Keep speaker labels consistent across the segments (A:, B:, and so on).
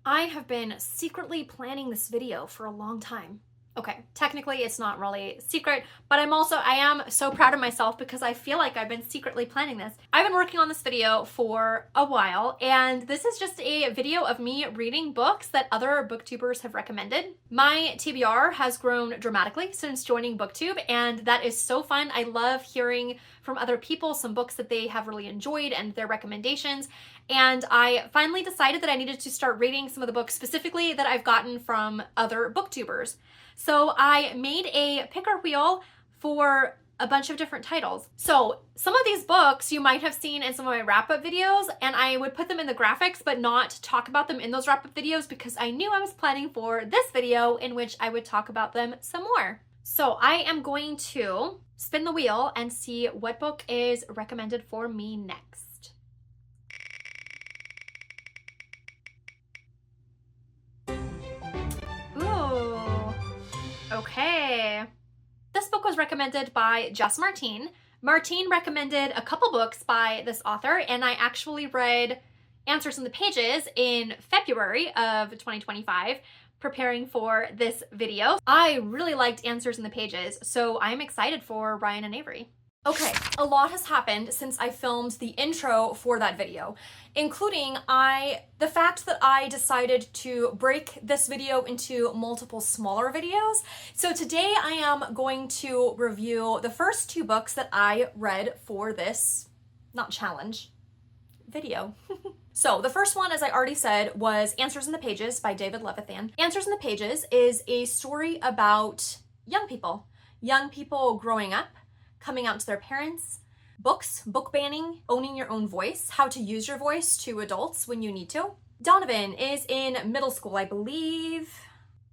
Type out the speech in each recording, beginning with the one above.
A: I have been secretly planning this video for a long time. Okay, technically it's not really secret, but I am so proud of myself because I feel like I've been secretly planning this. I've been working on this video for a while, and this is just a video of me reading books that other booktubers have recommended. My TBR has grown dramatically since joining BookTube, and that is so fun. I love hearing from other people some books that they have really enjoyed and their recommendations. And I finally decided that I needed to start reading some of the books specifically that I've gotten from other booktubers. So I made a picker wheel for a bunch of different titles. So some of these books you might have seen in some of my wrap-up videos, and I would put them in the graphics but not talk about them in those wrap-up videos because I knew I was planning for this video in which I would talk about them some more. So I am going to spin the wheel and see what book is recommended for me next. Ooh. Okay. This book was recommended by Jess Martine. Martine recommended a couple books by this author, and I actually read Answers in the Pages in February of 2025, preparing for this video. I really liked Answers in the Pages, so I'm excited for Ryan and Avery. Okay, a lot has happened since I filmed the intro for that video, including the fact that I decided to break this video into multiple smaller videos. So today I am going to review the first two books that I read for this, not challenge, video. So the first one, as I already said, was Answers in the Pages by David Levithan. Answers in the Pages is a story about young people growing up, coming out to their parents, books, book banning, owning your own voice, how to use your voice to adults when you need to. Donovan is in middle school, I believe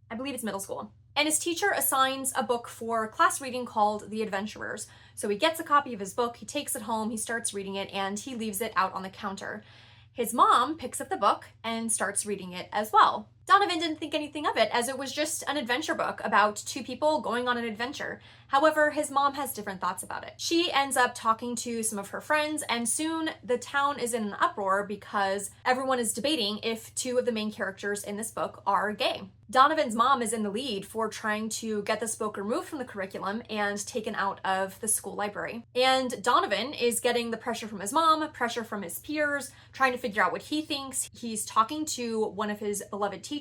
A: it's middle school. And his teacher assigns a book for class reading called The Adventurers. So he gets a copy of his book, he takes it home, he starts reading it, and he leaves it out on the counter. His mom picks up the book and starts reading it as well. Donovan didn't think anything of it, as it was just an adventure book about two people going on an adventure. However, his mom has different thoughts about it. She ends up talking to some of her friends, and soon the town is in an uproar because everyone is debating if two of the main characters in this book are gay. Donovan's mom is in the lead for trying to get this book removed from the curriculum and taken out of the school library. And Donovan is getting the pressure from his mom, pressure from his peers, trying to figure out what he thinks. He's talking to one of his beloved teachers.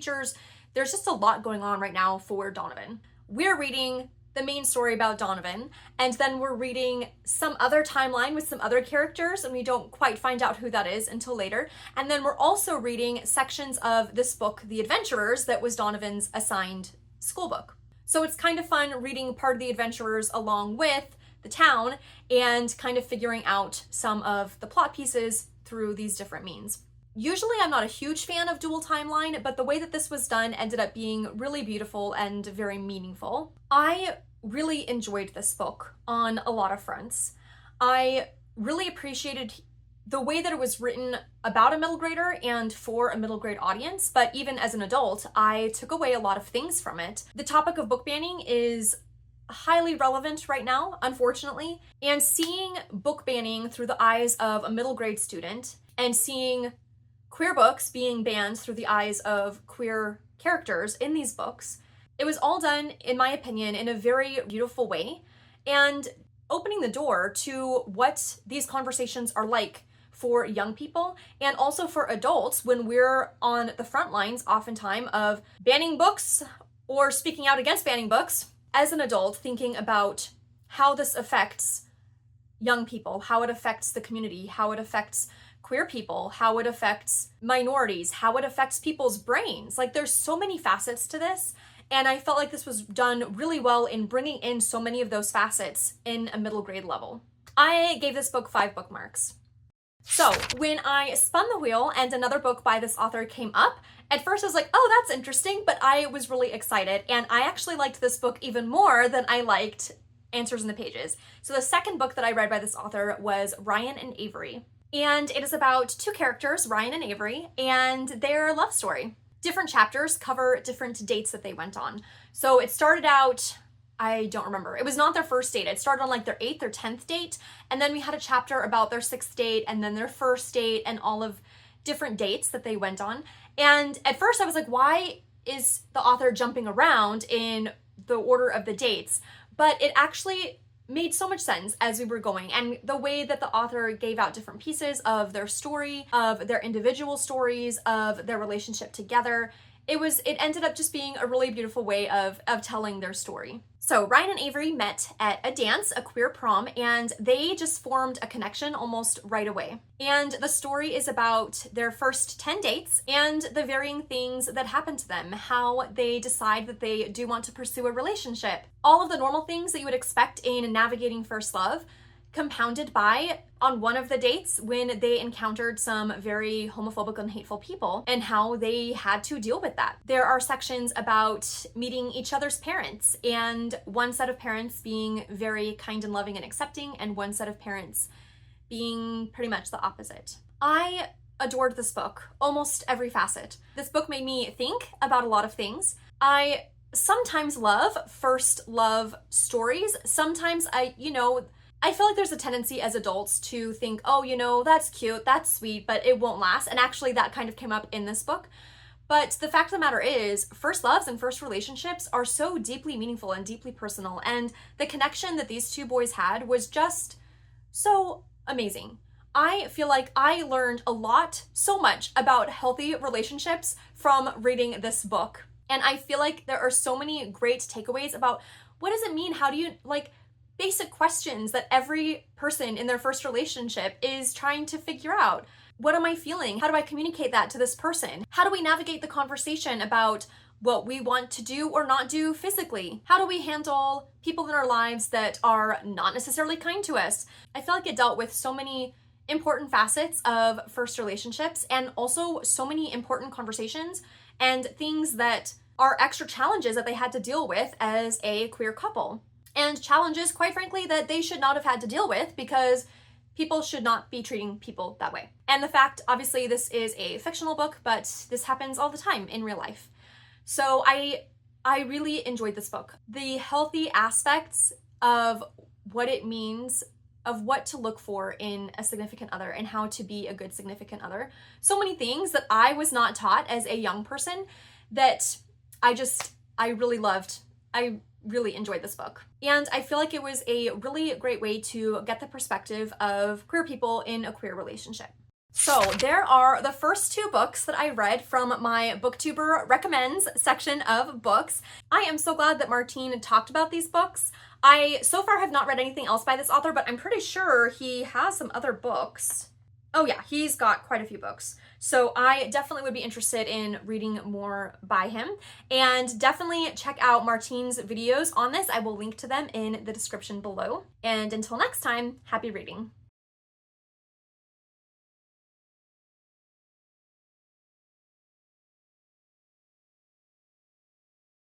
A: There's just a lot going on right now for Donovan. We're reading the main story about Donovan, and then we're reading some other timeline with some other characters, and we don't quite find out who that is until later. And then we're also reading sections of this book, The Adventurers, that was Donovan's assigned school book. So it's kind of fun reading part of The Adventurers along with the town and kind of figuring out some of the plot pieces through these different means. Usually I'm not a huge fan of dual timeline, but the way that this was done ended up being really beautiful and very meaningful. I really enjoyed this book on a lot of fronts. I really appreciated the way that it was written about a middle grader and for a middle grade audience, but even as an adult, I took away a lot of things from it. The topic of book banning is highly relevant right now, unfortunately, and seeing book banning through the eyes of a middle grade student and seeing queer books being banned through the eyes of queer characters in these books, it was all done, in my opinion, in a very beautiful way, and opening the door to what these conversations are like for young people and also for adults when we're on the front lines oftentimes of banning books or speaking out against banning books. As an adult, thinking about how this affects young people, how it affects the community, how it affects queer people, how it affects minorities, how it affects people's brains. Like, there's so many facets to this, and I felt like this was done really well in bringing in so many of those facets in a middle grade level. I gave this book 5 bookmarks. So when I spun the wheel and another book by this author came up, at first I was like, oh, that's interesting, but I was really excited, and I actually liked this book even more than I liked Answers in the Pages. So the second book that I read by this author was Ryan and Avery. And it is about two characters, Ryan and Avery, and their love story. Different chapters cover different dates that they went on. So it started out, I don't remember. It was not their first date. It started on like their 8th or 10th date. And then we had a chapter about their 6th date and then their first date and all of different dates that they went on. And at first I was like, why is the author jumping around in the order of the dates? But it actually made so much sense as we were going, and the way that the author gave out different pieces of their story, of their individual stories, of their relationship together. It ended up just being a really beautiful way of telling their story. So Ryan and Avery met at a dance, a queer prom, and they just formed a connection almost right away. And the story is about their first 10 dates and the varying things that happen to them, how they decide that they do want to pursue a relationship. All of the normal things that you would expect in navigating first love, compounded by, on one of the dates, when they encountered some very homophobic and hateful people and how they had to deal with that. There are sections about meeting each other's parents, and one set of parents being very kind and loving and accepting, and one set of parents being pretty much the opposite. I adored this book, almost every facet. This book made me think about a lot of things. I sometimes love first love stories. Sometimes I feel like there's a tendency as adults to think, oh, that's cute, that's sweet, but it won't last. And actually that kind of came up in this book. But the fact of the matter is, first loves and first relationships are so deeply meaningful and deeply personal. And the connection that these two boys had was just so amazing. I feel like I learned a lot, so much about healthy relationships from reading this book. And I feel like there are so many great takeaways about what does it mean? How do you, basic questions that every person in their first relationship is trying to figure out. What am I feeling? How do I communicate that to this person? How do we navigate the conversation about what we want to do or not do physically? How do we handle people in our lives that are not necessarily kind to us? I feel like it dealt with so many important facets of first relationships, and also so many important conversations and things that are extra challenges that they had to deal with as a queer couple. And challenges, quite frankly, that they should not have had to deal with, because people should not be treating people that way. And the fact, obviously, this is a fictional book, but this happens all the time in real life. So I really enjoyed this book. The healthy aspects of what it means, of what to look for in a significant other and how to be a good significant other. So many things that I was not taught as a young person that I really loved. I really enjoyed this book. And I feel like it was a really great way to get the perspective of queer people in a queer relationship. So there are the first two books that I read from my BookTuber recommends section of books. I am so glad that Martine talked about these books. I so far have not read anything else by this author, but I'm pretty sure he has some other books. Oh yeah, he's got quite a few books. So I definitely would be interested in reading more by him, and definitely check out Martine's videos on this. I will link to them in the description below. And until next time, happy reading.